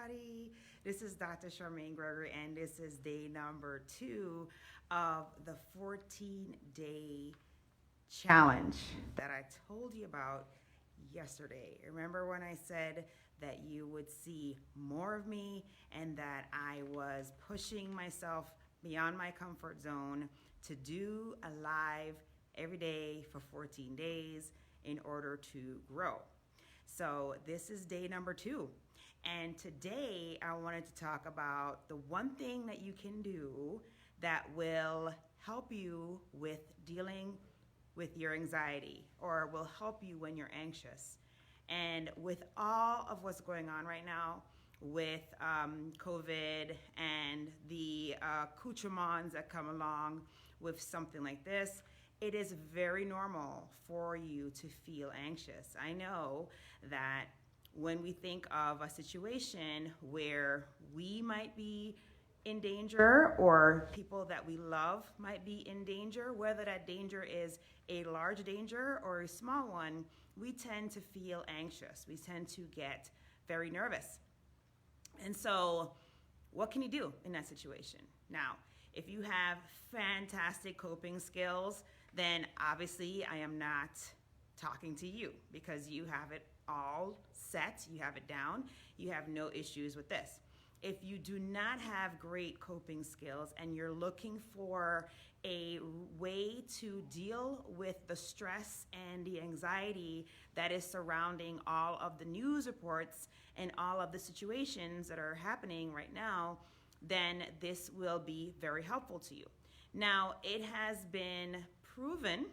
everybody. This is Dr. Charmaine Gregory, and this is day number 2 of the 14-day challenge that I told you about yesterday. Remember when I said that you would see more of me and that I was pushing myself beyond my comfort zone to do a live every day for 14 days in order to grow. So this is day number 2. And today I wanted to talk about the one thing that you can do that will help you with dealing with your anxiety or will help you when you're anxious. And with all of what's going on right now with COVID and the accoutrements that come along with something like this, it is very normal for you to feel anxious. I know that when we think of a situation where we might be in danger or people that we love might be in danger, whether that danger is a large danger or a small one, we tend to feel anxious. We tend to get very nervous. And so what can you do in that situation? Now, if you have fantastic coping skills, then obviously I am not talking to you because you have it all set, you have it down, you have no issues with this. If you do not have great coping skills and you're looking for a way to deal with the stress and the anxiety that is surrounding all of the news reports and all of the situations that are happening right now, then this will be very helpful to you. Now, it has been proven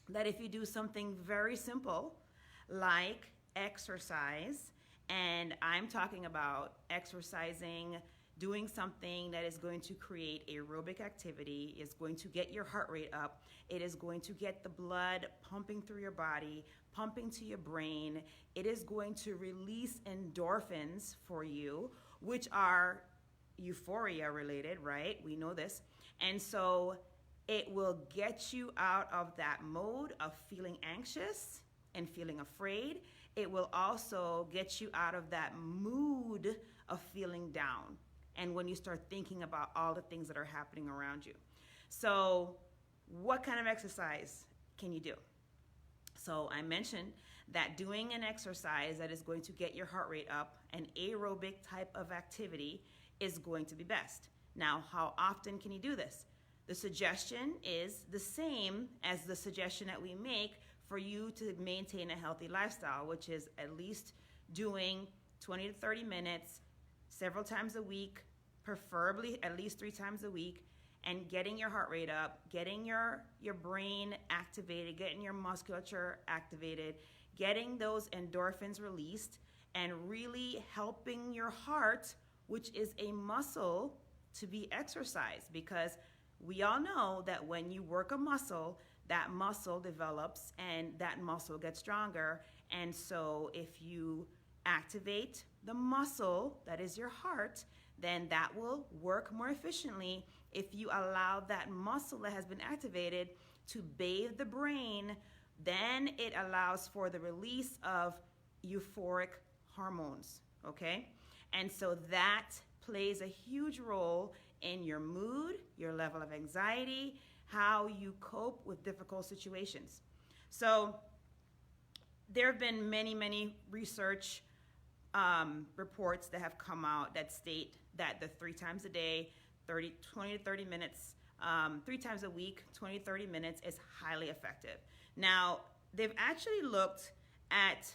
that if you do something very simple like exercise, and I'm talking about exercising, doing something that is going to create aerobic activity, is going to get your heart rate up, it is going to get the blood pumping through your body, pumping to your brain, it is going to release endorphins for you, which are euphoria related, right? We know this. And so it will get you out of that mode of feeling anxious and feeling afraid. It will also get you out of that mood of feeling down. And when you start thinking about all the things that are happening around you. So what kind of exercise can you do? So I mentioned that doing an exercise that is going to get your heart rate up, an aerobic type of activity, is going to be best. Now, how often can you do this? The suggestion is the same as the suggestion that we make for you to maintain a healthy lifestyle, which is at least doing 20 to 30 minutes several times a week, preferably at least 3 times a week, and getting your heart rate up, getting your brain activated, getting your musculature activated, getting those endorphins released, and really helping your heart, which is a muscle, to be exercised. Because we all know that when you work a muscle, that muscle develops and that muscle gets stronger. And so if you activate the muscle that is your heart, then that will work more efficiently if you allow that muscle that has been activated to bathe the brain. Then it allows for the release of euphoric hormones, okay? And so that plays a huge role in your mood, your level of anxiety, how you cope with difficult situations. So there have been many research reports that have come out that state that the 3 times a day, 20 to 30 minutes, 3 times a week, 20 to 30 minutes is highly effective. Now, they've actually looked at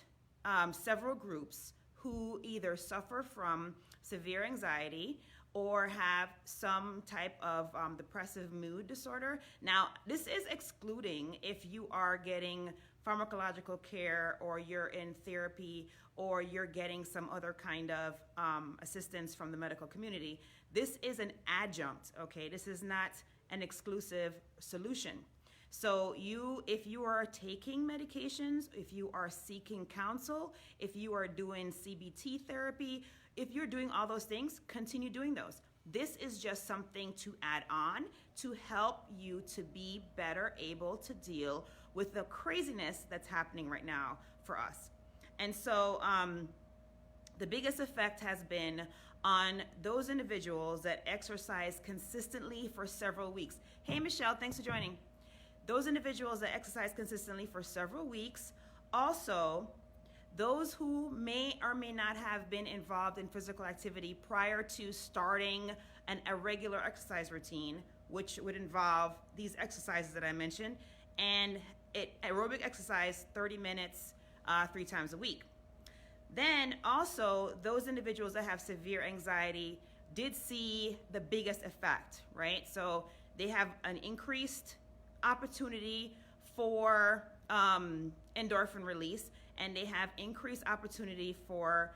several groups who either suffer from severe anxiety or have some type of depressive mood disorder. Now, this is excluding if you are getting pharmacological care or you're in therapy or you're getting some other kind of assistance from the medical community. This is an adjunct, okay? This is not an exclusive solution. So if you are taking medications, if you are seeking counsel, if you are doing CBT therapy, if you're doing all those things, continue doing those. This is just something to add on to help you to be better able to deal with the craziness that's happening right now for us. And so The biggest effect has been on those individuals that exercise consistently for several weeks. Hey, Michelle, thanks for joining. Those individuals that exercise consistently for several weeks. Also, those who may or may not have been involved in physical activity prior to starting a regular exercise routine, which would involve these exercises that I mentioned, and aerobic exercise 30 minutes 3 times a week. Then also, those individuals that have severe anxiety did see the biggest effect, right? So they have an increased opportunity for endorphin release, and they have increased opportunity for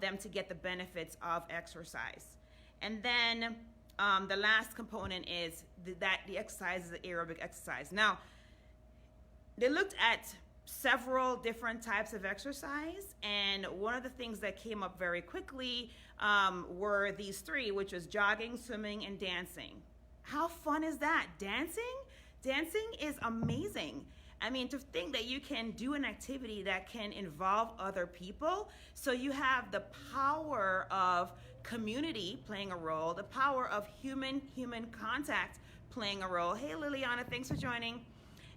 them to get the benefits of exercise. And then the last component is that the exercise is an aerobic exercise. Now, they looked at several different types of exercise, and one of the things that came up very quickly were these 3, which was jogging, swimming, and dancing. How fun is that? Dancing is amazing. I mean, to think that you can do an activity that can involve other people, so you have the power of community playing a role, the power of human contact playing a role. Hey, Liliana, thanks for joining.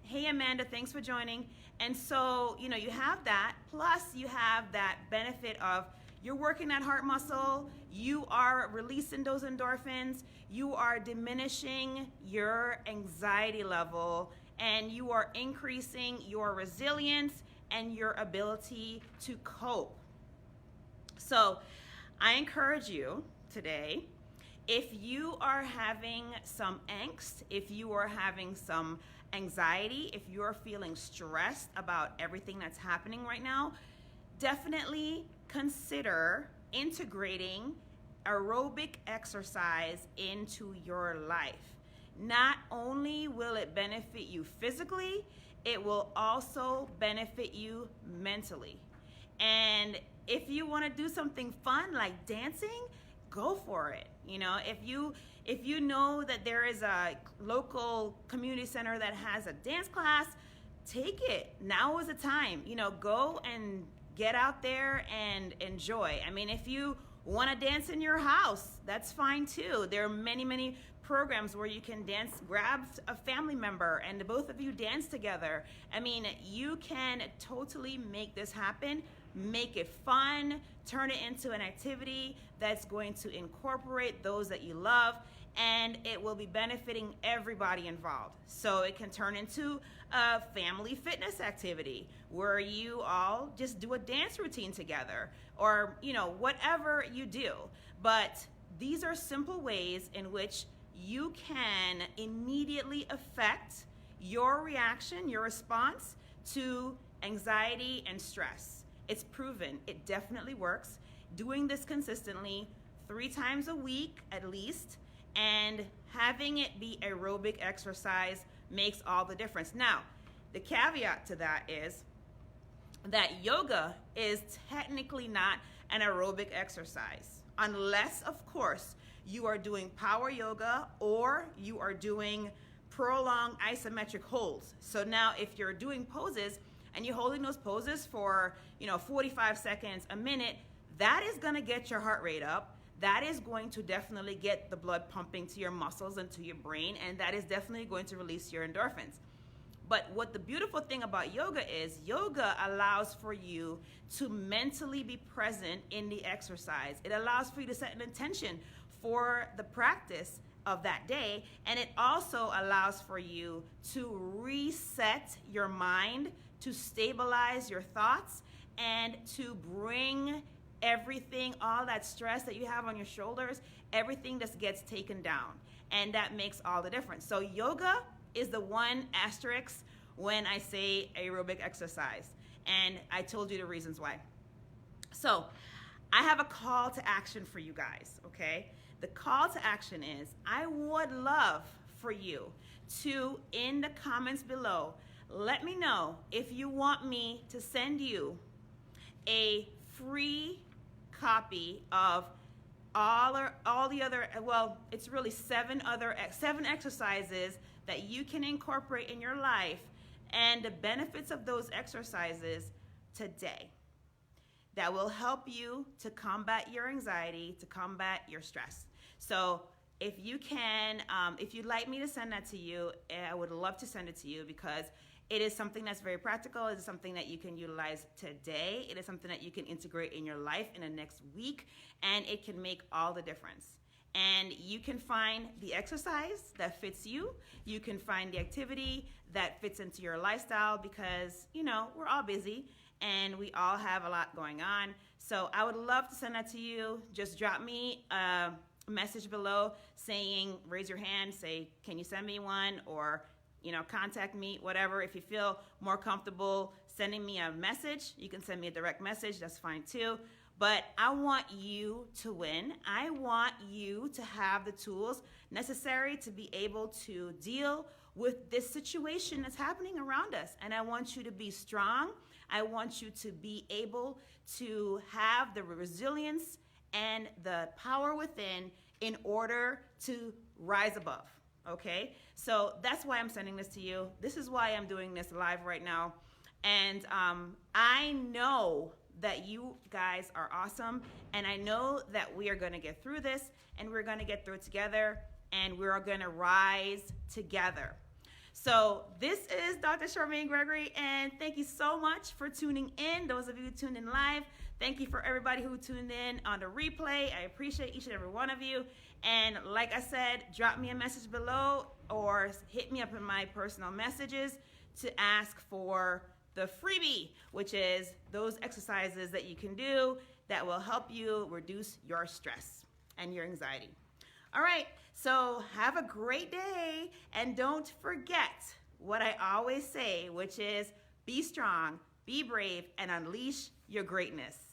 Hey, Amanda, thanks for joining. And so, you have that, plus you have that benefit of you're working that heart muscle, you are releasing those endorphins, you are diminishing your anxiety level, and you are increasing your resilience and your ability to cope. So I encourage you today, if you are having some angst, if you are having some anxiety, if you're feeling stressed about everything that's happening right now, definitely consider integrating aerobic exercise into your life. Not only will it benefit you physically, it will also benefit you mentally. And if you want to do something fun like dancing, go for it. If you know that there is a local community center that has a dance class, take it. Now is the time. Go and get out there and enjoy. I mean, if you want to dance in your house, that's fine too. There are many programs where you can dance, grab a family member and the both of you dance together. I mean, you can totally make this happen. Make it fun, turn it into an activity that's going to incorporate those that you love, and it will be benefiting everybody involved. So it can turn into a family fitness activity where you all just do a dance routine together, or whatever you do. But these are simple ways in which you can immediately affect your reaction, your response to anxiety and stress. It's proven. It definitely works. Doing this consistently 3 times a week at least, and having it be aerobic exercise makes all the difference. Now, the caveat to that is that yoga is technically not an aerobic exercise, unless, of course, you are doing power yoga or you are doing prolonged isometric holds. So now if you're doing poses and you're holding those poses for 45 seconds, a minute, that is going to get your heart rate up. That is going to definitely get the blood pumping to your muscles and to your brain, and that is definitely going to release your endorphins. But what the beautiful thing about yoga is, yoga allows for you to mentally be present in the exercise. It allows for you to set an intention for the practice of that day, and it also allows for you to reset your mind, to stabilize your thoughts, and to bring everything, all that stress that you have on your shoulders, everything just gets taken down, and that makes all the difference. So yoga is the one asterisk when I say aerobic exercise, and I told you the reasons why. So I have a call to action for you guys, okay? The call to action is, I would love for you to, in the comments below, let me know if you want me to send you a free copy of all the other, well, it's really 7 exercises that you can incorporate in your life, and the benefits of those exercises today. that will help you to combat your anxiety, to combat your stress. So if you can, if you'd like me to send that to you, I would love to send it to you, because it is something that's very practical. It is something that you can utilize today. It is something that you can integrate in your life in the next week, and it can make all the difference. And you can find the exercise that fits you. You can find the activity that fits into your lifestyle, because, you know, we're all busy and we all have a lot going on. So I would love to send that to you. Just drop me a message below saying, raise your hand, say, can you send me one? Or, you know, contact me, whatever. If you feel more comfortable sending me a message, you can send me a direct message. That's fine too. But I want you to win. I want you to have the tools necessary to be able to deal with this situation that's happening around us. And I want you to be strong. I want you to be able to have the resilience and the power within in order to rise above. Okay? So that's why I'm sending this to you. This is why I'm doing this live right now. And I know that you guys are awesome, and I know that we are going to get through this, and we're going to get through it together, and we're going to rise together. So this is Dr. Charmaine Gregory, and thank you so much for tuning in. Those of you who tuned in live, thank you for everybody who tuned in on the replay. I appreciate each and every one of you. And like I said, drop me a message below or hit me up in my personal messages to ask for the freebie, which is those exercises that you can do that will help you reduce your stress and your anxiety. All right, so have a great day, and don't forget what I always say, which is be strong, be brave, and unleash your greatness.